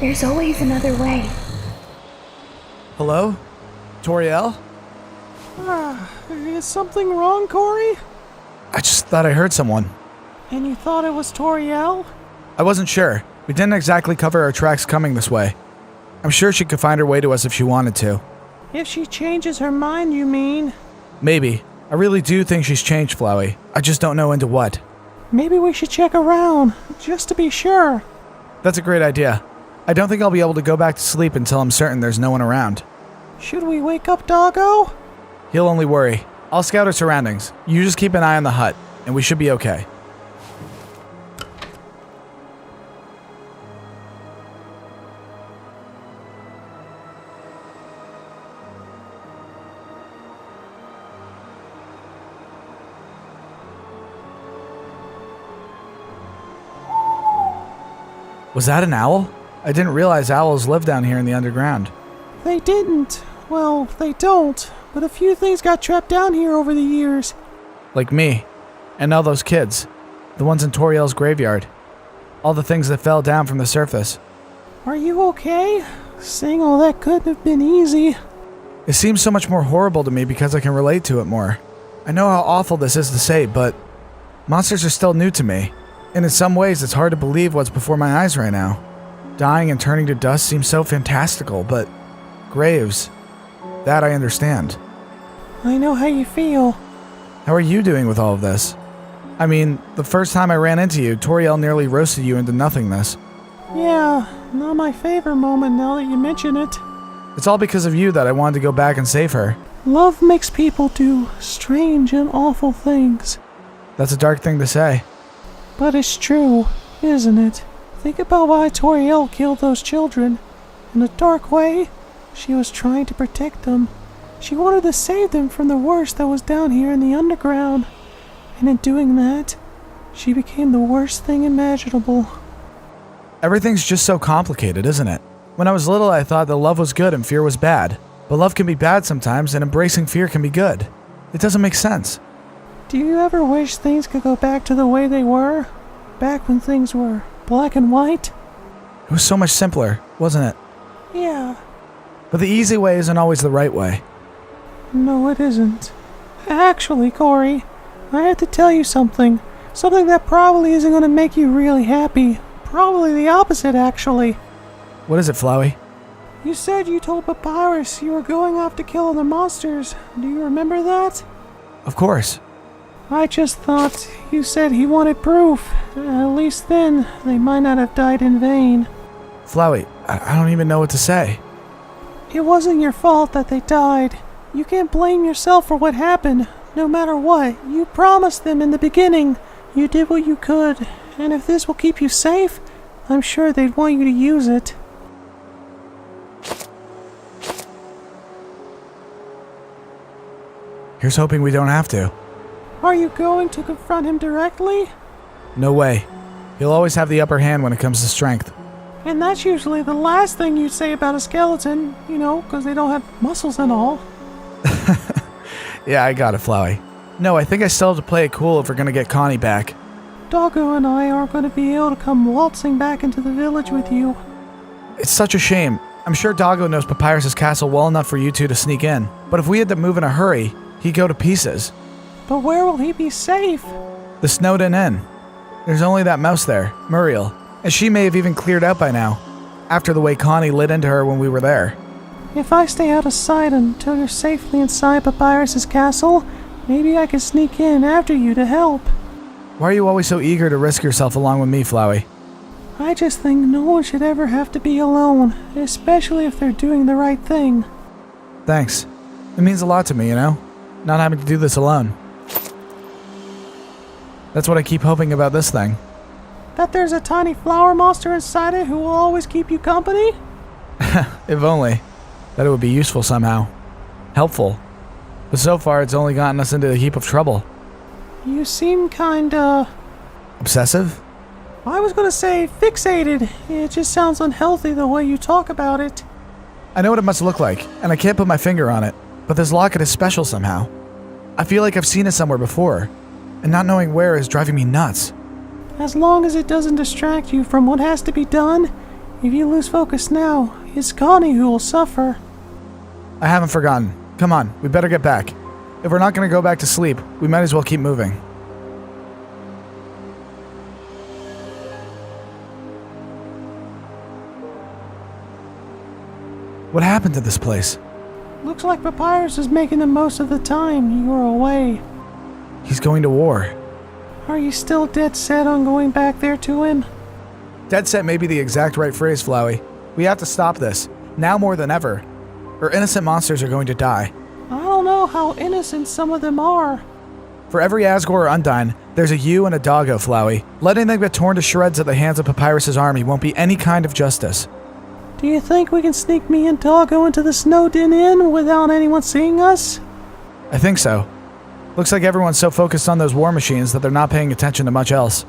There's always another way. Hello? Toriel? Is something wrong, Corey? I just thought I heard someone. And you thought it was Toriel? I wasn't sure. We didn't exactly cover our tracks coming this way. I'm sure she could find her way to us if she wanted to. If she changes her mind, you mean? Maybe. I really do think she's changed, Flowey. I just don't know into what. Maybe we should check around, just to be sure. That's a great idea. I don't think I'll be able to go back to sleep until I'm certain there's no one around. Should we wake up Doggo? He'll only worry. I'll scout our surroundings. You just keep an eye on the hut, and we should be okay. Was that an owl? I didn't realize owls live down here in the underground. They didn't. Well, they don't. But a few things got trapped down here over the years. Like me. And all those kids. The ones in Toriel's graveyard. All the things that fell down from the surface. Are you okay? Saying all that couldn't have been easy. It seems so much more horrible to me because I can relate to it more. I know how awful this is to say, but monsters are still new to me. And in some ways, it's hard to believe what's before my eyes right now. Dying and turning to dust seems so fantastical, but graves, that I understand. I know how you feel. How are you doing with all of this? I mean, the first time I ran into you, Toriel nearly roasted you into nothingness. Yeah, not my favorite moment now that you mention it. It's all because of you that I wanted to go back and save her. Love makes people do strange and awful things. That's a dark thing to say. But it's true, isn't it? Think about why Toriel killed those children. In a dark way, she was trying to protect them. She wanted to save them from the worst that was down here in the underground. And in doing that, she became the worst thing imaginable. Everything's just so complicated, isn't it? When I was little, I thought that love was good and fear was bad. But love can be bad sometimes, and embracing fear can be good. It doesn't make sense. Do you ever wish things could go back to the way they were? Back when things were black and white? It was so much simpler, wasn't it? Yeah. But the easy way isn't always the right way. No, it isn't. Actually, Corey, I have to tell you something. Something that probably isn't going to make you really happy. Probably the opposite, actually. What is it, Flowey? You said you told Papyrus you were going off to kill other monsters. Do you remember that? Of course. I just thought you said he wanted proof. At least then, they might not have died in vain. Flowey, I don't even know what to say. It wasn't your fault that they died. You can't blame yourself for what happened. No matter what, you promised them in the beginning. You did what you could. And if this will keep you safe, I'm sure they'd want you to use it. Here's hoping we don't have to. Are you going to confront him directly? No way. He'll always have the upper hand when it comes to strength. And that's usually the last thing you'd say about a skeleton, you know, because they don't have muscles and all. Yeah, I got it, Flowey. No, I think I still have to play it cool if we're gonna get Connie back. Doggo and I aren't going to be able to come waltzing back into the village with you. It's such a shame. I'm sure Doggo knows Papyrus's castle well enough for you two to sneak in. But if we had to move in a hurry, he'd go to pieces. But where will he be safe? The Snowden Inn. There's only that mouse there, Muriel. And she may have even cleared out by now, after the way Connie lit into her when we were there. If I stay out of sight until you're safely inside Papyrus's castle, maybe I can sneak in after you to help. Why are you always so eager to risk yourself along with me, Flowey? I just think no one should ever have to be alone, especially if they're doing the right thing. Thanks. It means a lot to me, you know? Not having to do this alone. That's what I keep hoping about this thing. That there's a tiny flower monster inside it who will always keep you company? If only. That it would be useful somehow. Helpful. But so far it's only gotten us into a heap of trouble. You seem kinda... Obsessive? I was gonna say fixated. It just sounds unhealthy the way you talk about it. I know what it must look like, and I can't put my finger on it, but this locket is special somehow. I feel like I've seen it somewhere before, and not knowing where is driving me nuts. As long as it doesn't distract you from what has to be done, If you lose focus now, it's Connie who will suffer. I haven't forgotten. Come on, we better get back. If we're not going to go back to sleep, we might as well keep moving. What happened to this place? Looks like Papyrus is making the most of the time you are away. He's going to war. Are you still dead set on going back there to him? Dead set may be the exact right phrase, Flowey. We have to stop this, now more than ever, or innocent monsters are going to die. I don't know how innocent some of them are. For every Asgore or Undyne, there's a you and a doggo, Flowey. Letting them get torn to shreds at the hands of Papyrus's army won't be any kind of justice. Do you think we can sneak me and Doggo into the Snowden Inn without anyone seeing us? I think so. Looks like everyone's so focused on those war machines that they're not paying attention to much else.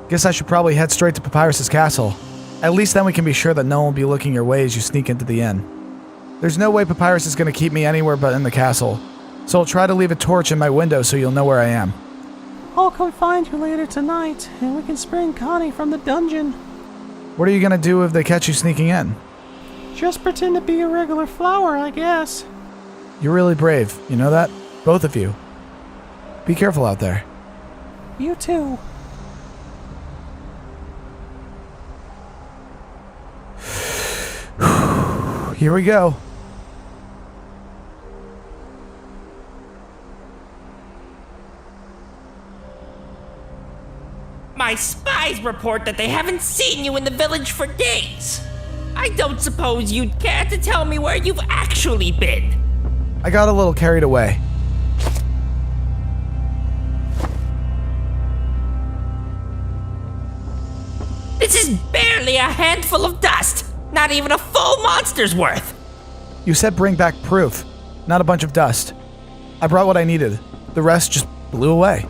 Guess I should probably head straight to Papyrus's castle. At least then we can be sure that no one will be looking your way as you sneak into the inn. There's no way Papyrus is going to keep me anywhere but in the castle, so I'll try to leave a torch in my window so you'll know where I am. I'll come find you later tonight, and we can spring Connie from the dungeon. What are you going to do if they catch you sneaking in? Just pretend to be a regular flower, I guess. You're really brave, you know that? Both of you. Be careful out there. You too. Here we go. My spies report that they haven't seen you in the village for days. I don't suppose you'd care to tell me where you've actually been. I got a little carried away. This is barely a handful of dust. Not even a full monster's worth. You said bring back proof, not a bunch of dust. I brought what I needed. The rest just blew away.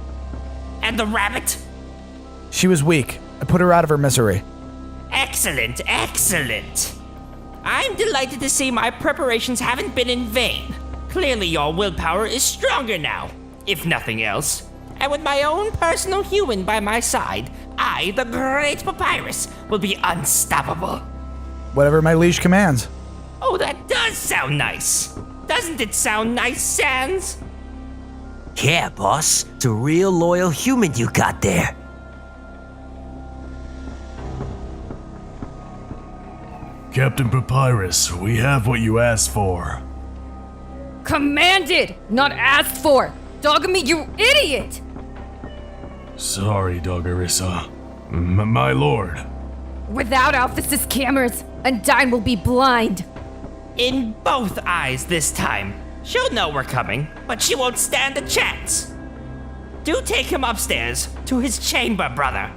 And the rabbit? She was weak. I put her out of her misery. Excellent, excellent. I'm delighted to see my preparations haven't been in vain. Clearly your willpower is stronger now, if nothing else. And with my own personal human by my side, I, the great Papyrus, will be unstoppable. Whatever my liege commands. Oh, that does sound nice. Doesn't it sound nice, Sans? Yeah, boss. It's a real loyal human you got there. Captain Papyrus, we have what you asked for. Commanded, not asked for. Dogamy, you idiot! Sorry, Doggerissa. My lord. Without Alphys's cameras, Undyne will be blind. In both eyes this time. She'll know we're coming, but she won't stand a chance. Do take him upstairs to his chamber, brother.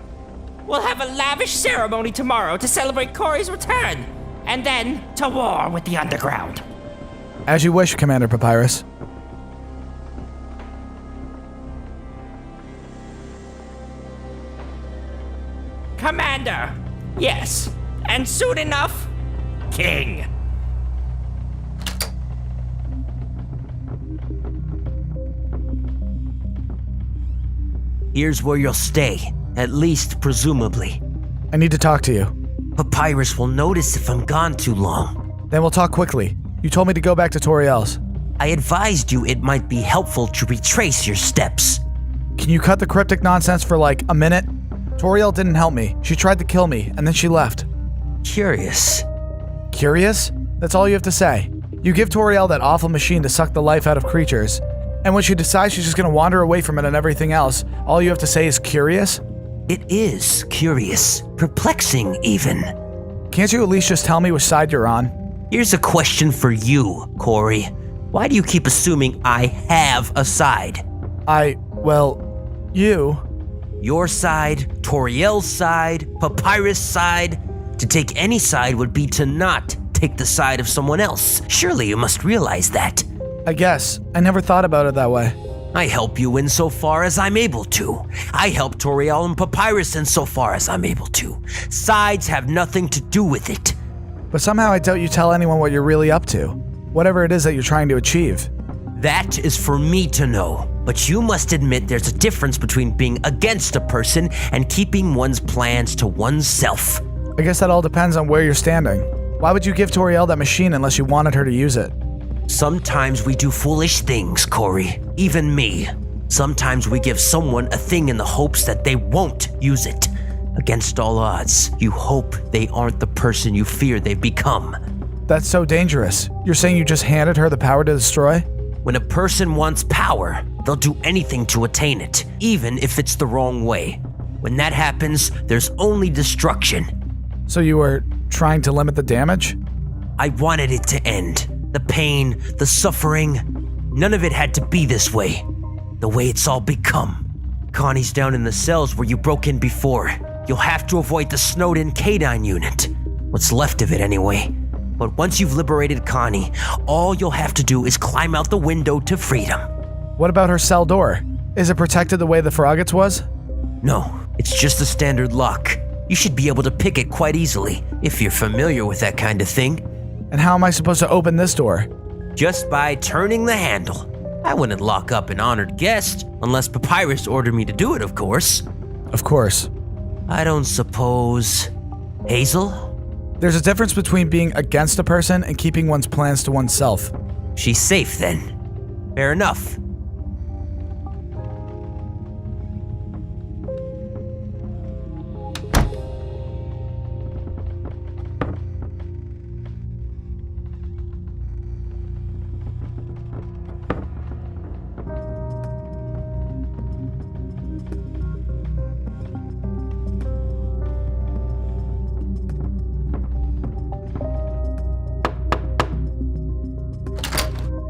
We'll have a lavish ceremony tomorrow to celebrate Corey's return, and then to war with the underground. As you wish, Commander Papyrus. Commander, yes, and soon enough, King. Here's where you'll stay, at least presumably. I need to talk to you. Papyrus will notice if I'm gone too long. Then we'll talk quickly. You told me to go back to Toriel's. I advised you it might be helpful to retrace your steps. Can you cut the cryptic nonsense for like a minute? Toriel didn't help me. She tried to kill me, and then she left. Curious. Curious? That's all you have to say. You give Toriel that awful machine to suck the life out of creatures, and when she decides she's just gonna wander away from it and everything else, all you have to say is curious? It is curious. Perplexing, even. Can't you at least just tell me which side you're on? Here's a question for you, Corey. Why do you keep assuming I have a side? You. Your side, Toriel's side, Papyrus' side. To take any side would be to not take the side of someone else. Surely you must realize that. I guess. I never thought about it that way. I help you insofar as I'm able to. I help Toriel and Papyrus insofar as I'm able to. Sides have nothing to do with it. But somehow I doubt you tell anyone what you're really up to. Whatever it is that you're trying to achieve. That is for me to know. But you must admit there's a difference between being against a person and keeping one's plans to oneself. I guess that all depends on where you're standing. Why would you give Toriel that machine unless you wanted her to use it? Sometimes we do foolish things, Corey. Even me. Sometimes we give someone a thing in the hopes that they won't use it. Against all odds, you hope they aren't the person you fear they've become. That's so dangerous. You're saying you just handed her the power to destroy? When a person wants power, they'll do anything to attain it, even if it's the wrong way. When that happens, there's only destruction. So you were trying to limit the damage? I wanted it to end. The pain, the suffering, none of it had to be this way. The way it's all become. Connie's down in the cells where you broke in before. You'll have to avoid the snowed-in K9 unit. What's left of it anyway. But once you've liberated Connie, all you'll have to do is climb out the window to freedom. What about her cell door? Is it protected the way the Froggett's was? No, it's just a standard lock. You should be able to pick it quite easily, if you're familiar with that kind of thing. And how am I supposed to open this door? Just by turning the handle. I wouldn't lock up an honored guest, unless Papyrus ordered me to do it, of course. Of course. I don't suppose... Hazel? There's a difference between being against a person and keeping one's plans to oneself. She's safe then. Fair enough.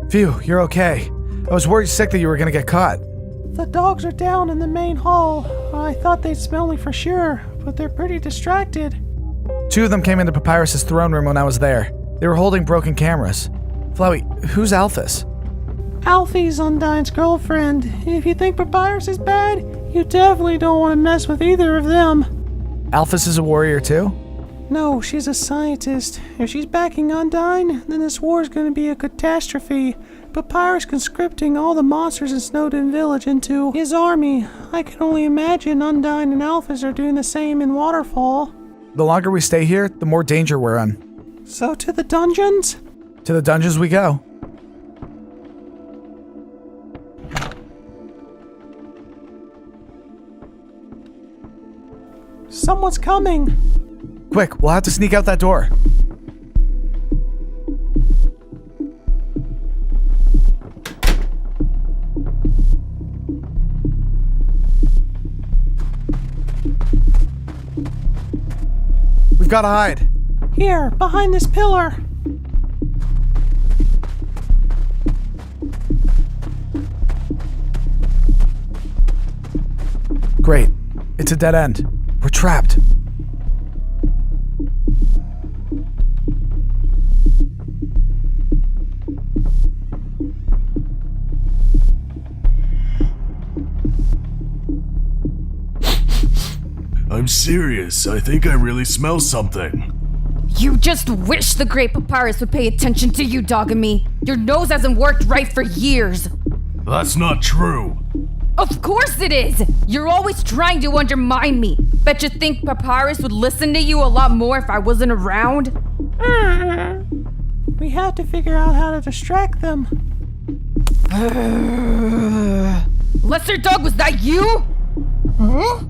Phew, you're okay. I was worried sick that you were gonna get caught. The dogs are down in the main hall. I thought they'd smell me for sure, but they're pretty distracted. 2 of them came into Papyrus's throne room when I was there. They were holding broken cameras. Flowey, who's Alphys? Alfie's Undyne's girlfriend. If you think Papyrus is bad, you definitely don't want to mess with either of them. Alphys is a warrior too? No, she's a scientist. If she's backing Undyne, then this war is going to be a catastrophe. Papyrus conscripting all the monsters in Snowden Village into his army. I can only imagine Undyne and Alphys are doing the same in Waterfall. The longer we stay here, the more danger we're in. So to the dungeons? To the dungeons we go. Someone's coming. Quick, we'll have to sneak out that door. We've got to hide. Here, behind this pillar. Great. It's a dead end. We're trapped. I'm serious. I think I really smell something. You just wish the Great Papyrus would pay attention to you, Dogamy. Your nose hasn't worked right for years. That's not true. Of course it is! You're always trying to undermine me. Bet you think Papyrus would listen to you a lot more if I wasn't around? We have to figure out how to distract them. Lesser Dog, was that you? Huh?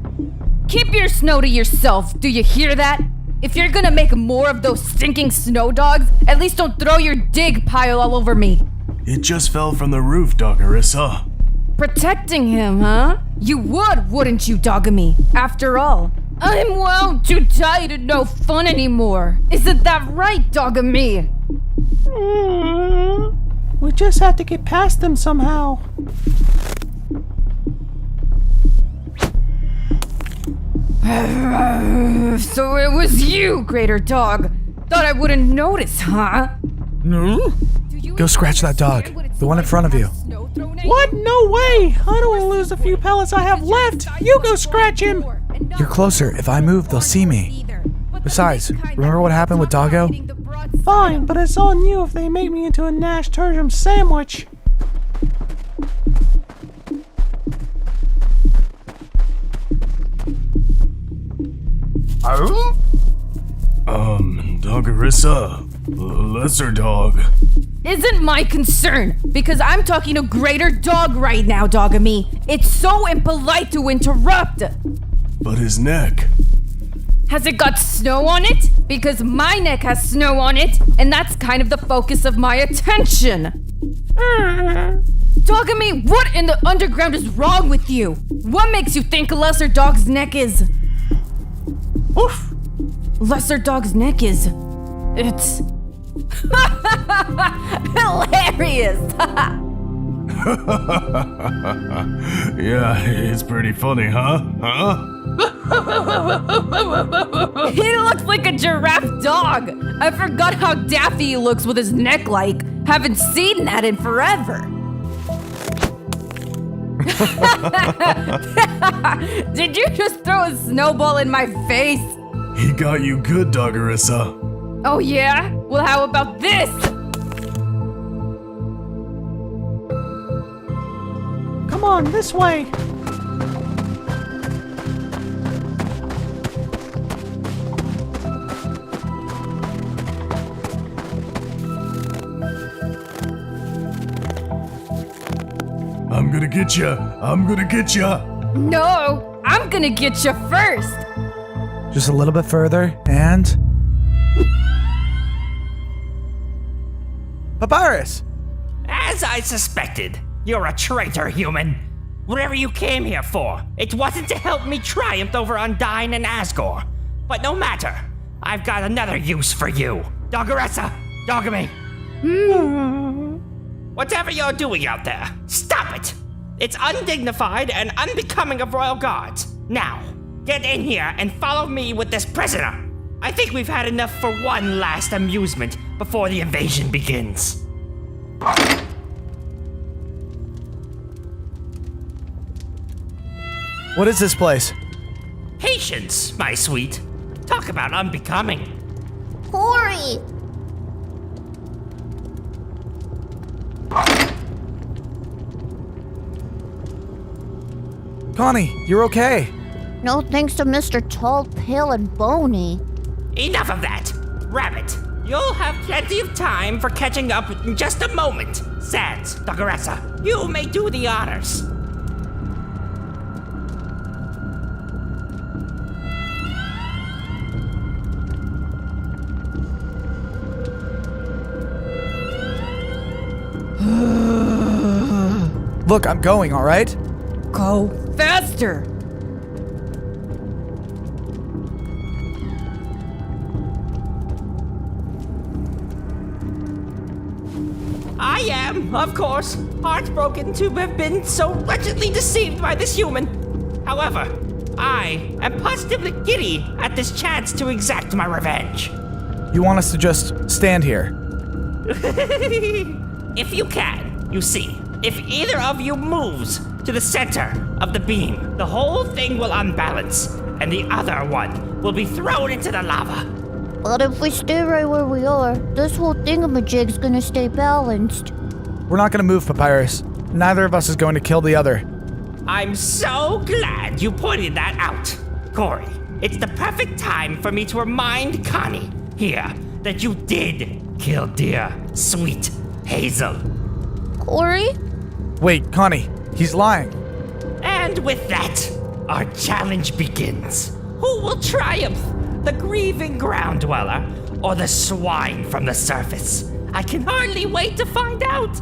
Keep your snow to yourself, do you hear that? If you're gonna make more of those stinking snow dogs, at least don't throw your dig pile all over me. It just fell from the roof, Doggerissa. Protecting him, huh? You would, wouldn't you, Dogamy? After all, I'm well too tired and no fun anymore. Isn't that right, Dogamy? We just have to get past them somehow. So it was you, Greater Dog. Thought I wouldn't notice, huh? No? Go scratch that dog. The one in front of you. What? No way! I don't want to lose the few pellets I have left. You go scratch him. You're closer. If I move, they'll see me. Besides, remember what happened with Doggo? Fine, but it's on you if they make me into a Nash Turgum sandwich. Doggerissa, lesser dog. Isn't my concern, because I'm talking to greater dog right now, Dogamy. It's so impolite to interrupt. But his neck. Has it got snow on it? Because my neck has snow on it, and that's kind of the focus of my attention. Dogamy, what in the underground is wrong with you? What makes you think a lesser dog's neck is... Oof! Lesser dog's neck is... It's... hilarious! Yeah, it's pretty funny, huh? He looks like a giraffe dog. I forgot how daffy he looks with his neck like. Haven't seen that in forever. Did you just throw a snowball in my face? He got you good, Doggerissa. Oh yeah? Well, how about this? Come on, this way. I'm gonna get ya. I'm gonna get ya. No, I'm gonna get you first. Just a little bit further, and... Papyrus! As I suspected, you're a traitor, human. Whatever you came here for, it wasn't to help me triumph over Undyne and Asgore. But no matter, I've got another use for you. Doggeressa, Dogamy. Whatever you're doing out there, stop it! It's undignified and unbecoming of royal guards. Now, get in here and follow me with this prisoner. I think we've had enough for one last amusement before the invasion begins. What is this place? Patience, my sweet. Talk about unbecoming. Corey! Connie, you're okay. No thanks to Mr. Tall, Pale, and Bony. Enough of that. Rabbit, you'll have plenty of time for catching up in just a moment. Sans, Doggeressa, you may do the honors. Look, I'm going, all right? Go faster. I am, of course, heartbroken to have been so wretchedly deceived by this human. However, I am positively giddy at this chance to exact my revenge. You want us to just stand here? If you can, you see, if either of you moves to the center of the beam, the whole thing will unbalance, and the other one will be thrown into the lava. But if we stay right where we are, this whole thingamajig's gonna stay balanced. We're not gonna move, Papyrus. Neither of us is going to kill the other. I'm so glad you pointed that out. Corey, it's the perfect time for me to remind Connie here that you did kill dear, sweet Hazel. Corey? Wait, Connie, he's lying. And with that, our challenge begins. Who will triumph? The grieving ground dweller or the swine from the surface? I can hardly wait to find out.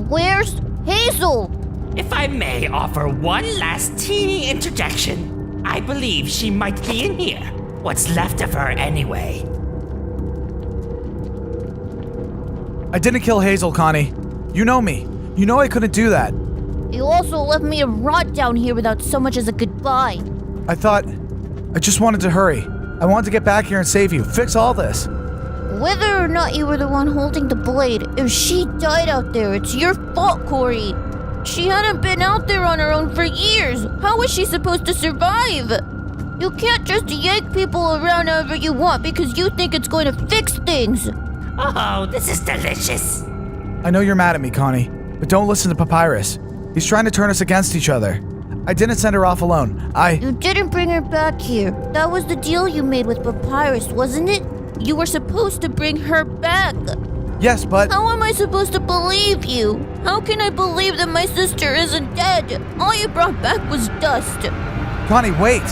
Where's Hazel? If I may offer one last teeny interjection, I believe she might be in here. What's left of her anyway. I didn't kill Hazel, Connie. You know me. You know I couldn't do that. You also left me to rot down here without so much as a goodbye. I just wanted to hurry. I wanted to get back here and save you. Fix all this. Whether or not you were the one holding the blade, if she died out there, it's your fault, Corey. She hadn't been out there on her own for years. How was she supposed to survive? You can't just yank people around however you want because you think it's going to fix things. Oh, this is delicious. I know you're mad at me, Connie, but don't listen to Papyrus. He's trying to turn us against each other. I didn't send her off alone. You didn't bring her back here. That was the deal you made with Papyrus, wasn't it? You were supposed to bring her back. Yes, but How am I supposed to believe you? How can I believe that my sister isn't dead? All you brought back was dust. Connie, wait.